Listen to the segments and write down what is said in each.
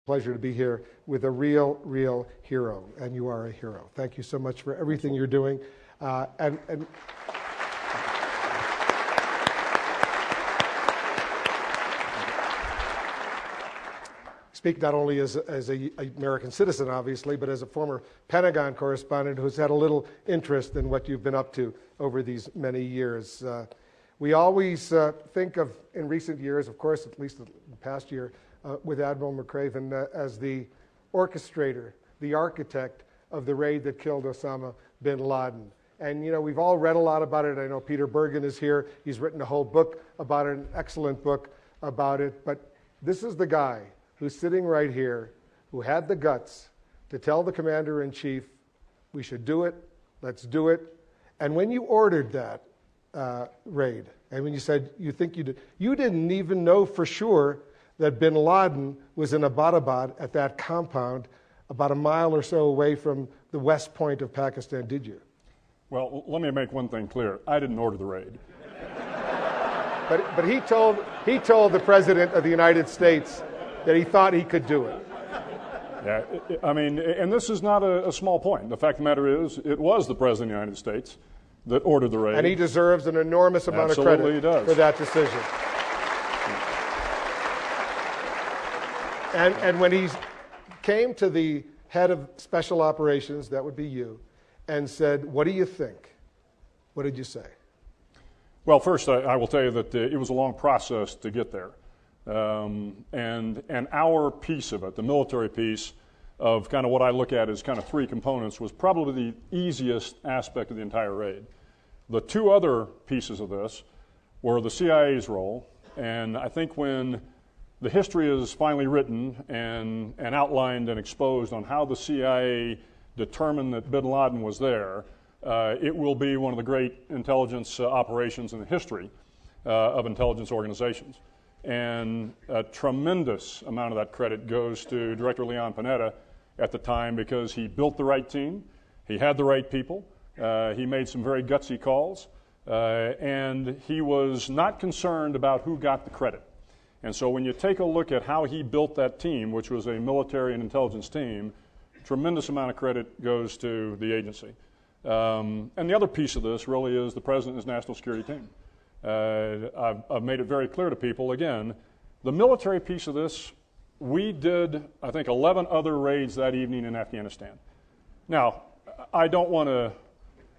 pleasure to be here with a real hero, and you are a hero. Thank you so much for everything you're doing. And speak not only as an American citizen, obviously, but as a former Pentagon correspondent who's had a little interest in what you've been up to over these many years. We always think of, in recent years, of course, at least the past year, with Admiral McRaven as the orchestrator, the architect of the raid that killed Osama bin Laden. And, you know, we've all read a lot about it. I know Peter Bergen is here. He's written a whole book about it, an excellent book about it. But this is the guy who's sitting right here, who had the guts to tell the commander-in-chief, we should do it, let's do it. And when you ordered that raid, and when you said you think you did, you didn't even know for sure that bin Laden was in Abbottabad at that compound about a mile or so away from the west point of Pakistan, did you? Well, let me make one thing clear. I didn't order the raid. But he told the President of the United States that he thought he could do it. Yeah, I mean, and this is not a small point. The fact of the matter is, it was the President of the United States that ordered the raid. And he deserves an enormous amount of credit for that decision. And when he came to the head of special operations, that would be you, and said, what do you think? What did you say? Well, first, I will tell you that it was a long process to get there. And our piece of it, the military piece of kind of what I look at as kind of three components, was probably the easiest aspect of the entire raid. The two other pieces of this were the CIA's role, and I think when the history is finally written and outlined and exposed on how the CIA determined that bin Laden was there, it will be one of the great intelligence operations in the history of intelligence organizations. And a tremendous amount of that credit goes to Director Leon Panetta at the time, because he built the right team, he had the right people, he made some very gutsy calls, and he was not concerned about who got the credit. And so when you take a look at how he built that team, which was a military and intelligence team, tremendous amount of credit goes to the agency. And the other piece of this really is the President and his national security team. I've made it very clear to people, again, the military piece of this, we did, I think, 11 other raids that evening in Afghanistan. Now, I don't want to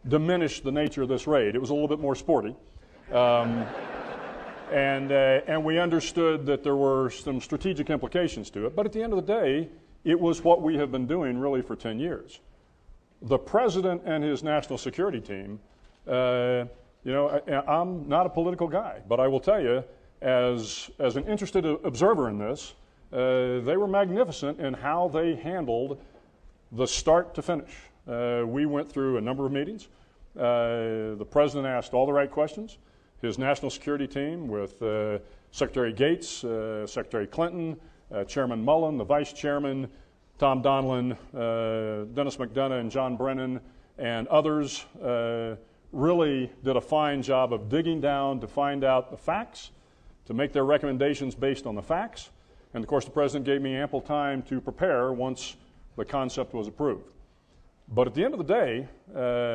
diminish the nature of this raid. It was a little bit more sporty. And we understood that there were some strategic implications to it. But at the end of the day, it was what we have been doing really for 10 years. The President and his national security team, you know, I'm not a political guy, but I will tell you, as an interested observer in this, they were magnificent in how they handled the start to finish. We went through a number of meetings. The President asked all the right questions. His national security team with Secretary Gates, Secretary Clinton, Chairman Mullen, the Vice Chairman, Tom Donilon, Dennis McDonough, and John Brennan, and others really did a fine job of digging down to find out the facts, to make their recommendations based on the facts. And of course, the President gave me ample time to prepare once the concept was approved. But at the end of the day,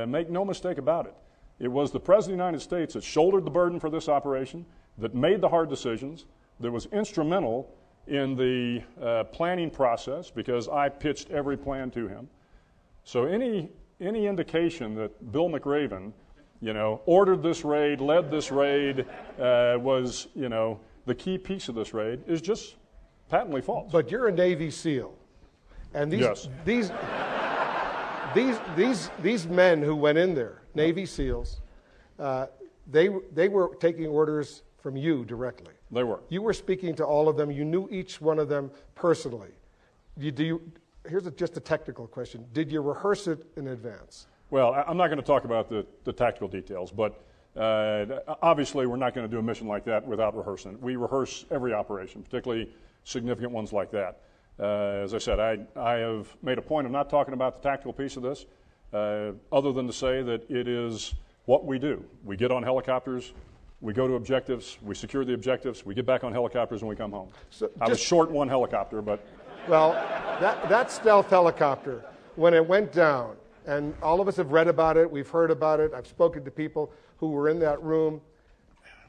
make no mistake about it, it was the President of the United States that shouldered the burden for this operation, that made the hard decisions, that was instrumental in the planning process, because I pitched every plan to him. So any indication that Bill McRaven, you know, ordered this raid, led this raid, was, you know, the key piece of this raid is just patently false. But you're a Navy SEAL, and these men who went in there, Navy SEALs, they were taking orders from you directly. They were. You were speaking to all of them. You knew each one of them personally. Here's just a technical question. Did you rehearse it in advance? Well, I'm not going to talk about the tactical details, but obviously we're not going to do a mission like that without rehearsing it. We rehearse every operation, particularly significant ones like that. As I said, I have made a point of not talking about the tactical piece of this, other than to say that it is what we do. We get on helicopters, we go to objectives, we secure the objectives, we get back on helicopters, and we come home. So I was short one helicopter, but Well, that stealth helicopter, when it went down, and all of us have read about it, we've heard about it, I've spoken to people who were in that room,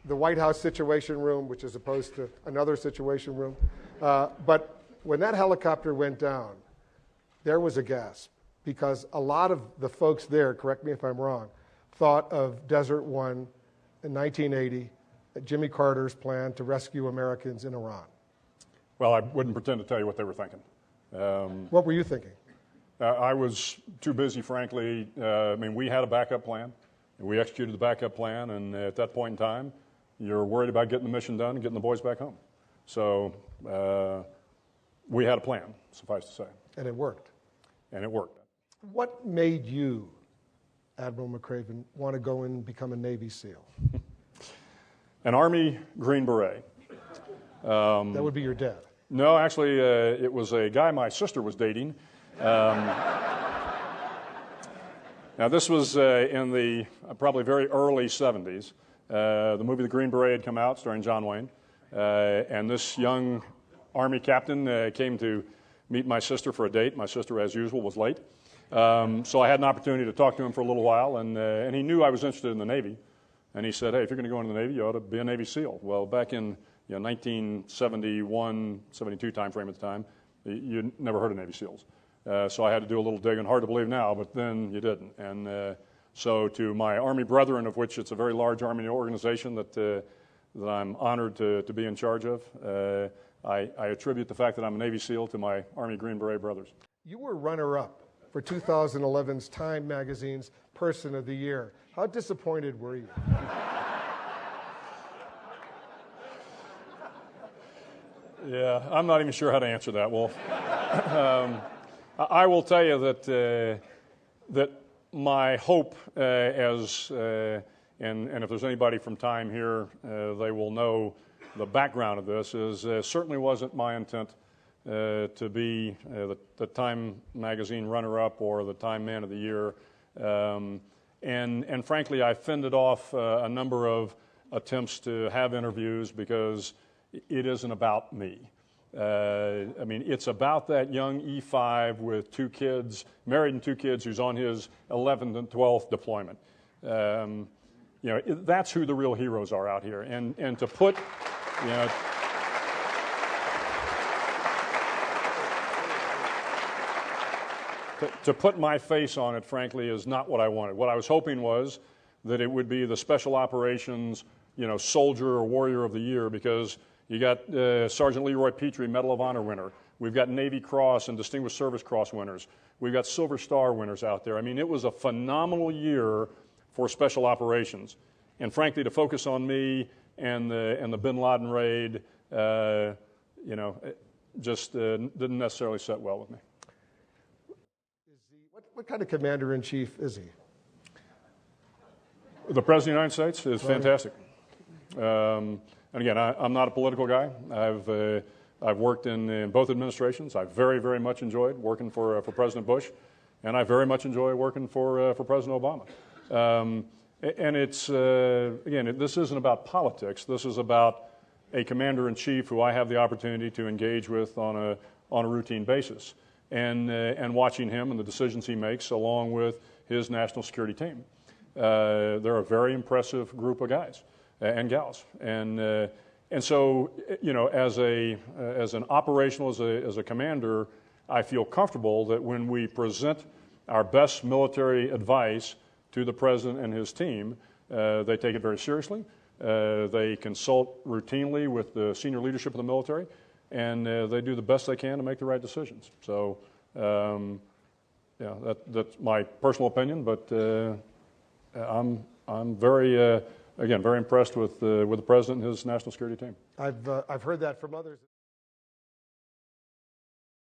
the White House Situation Room, which is opposed to another Situation Room. But when that helicopter went down, there was a gasp, because a lot of the folks there, correct me if I'm wrong, thought of Desert One in 1980, Jimmy Carter's plan to rescue Americans in Iran. Well, I wouldn't pretend to tell you what they were thinking. What were you thinking? I was too busy, frankly. We had a backup plan. We executed the backup plan, and at that point in time, you're worried about getting the mission done and getting the boys back home. So we had a plan, suffice to say. And it worked. And it worked. What made you, Admiral McRaven, want to go and become a Navy SEAL? An Army Green Beret. That would be your dad. No, actually, it was a guy my sister was dating. Now, this was in the probably very early 70s. The movie The Green Beret had come out, starring John Wayne. And this young Army captain came to meet my sister for a date. My sister, as usual, was late. So I had an opportunity to talk to him for a little while, and he knew I was interested in the Navy. And he said, hey, if you're going to go into the Navy, you ought to be a Navy SEAL. Well, back in 1971, 72 timeframe at the time, you never heard of Navy SEALs. So I had to do a little digging. Hard to believe now, but then you didn't. And so to my Army brethren, of which it's a very large Army organization that I'm honored to be in charge of, I attribute the fact that I'm a Navy SEAL to my Army Green Beret brothers. You were runner-up for 2011's Time Magazine's Person of the Year. How disappointed were you? Yeah, I'm not even sure how to answer that, Wolf. I will tell you that my hope, and if there's anybody from Time here, they will know the background of this, is certainly wasn't my intent to be the Time Magazine runner-up or the Time Man of the Year. And frankly, I fended off a number of attempts to have interviews because it isn't about me. It's about that young E5 with 2 kids, married and 2 kids, who's on his 11th and 12th deployment. That's who the real heroes are out here. And to put, to put my face on it, frankly, is not what I wanted. What I was hoping was that it would be the Special Operations, Soldier or Warrior of the Year, because you got Sergeant Leroy Petrie, Medal of Honor winner. We've got Navy Cross and Distinguished Service Cross winners. We've got Silver Star winners out there. It was a phenomenal year for Special Operations. And frankly, to focus on me and the Bin Laden Raid, just didn't necessarily set well with me. What kind of commander-in-chief is he? The President of the United States is fantastic. And again, I'm not a political guy. I've worked in both administrations. I very, very much enjoyed working for President Bush, and I very much enjoy working for President Obama. And it's again, this isn't about politics. This is about a commander-in-chief who I have the opportunity to engage with on a routine basis, and watching him and the decisions he makes, along with his national security team. They're a very impressive group of guys and gals, and so as an operational, as a commander, I feel comfortable that when we present our best military advice to the President and his team, they take it very seriously. They consult routinely with the senior leadership of the military, and they do the best they can to make the right decisions. So, that's my personal opinion, but I'm very, again, very impressed with the President and his national security team. I've heard that from others.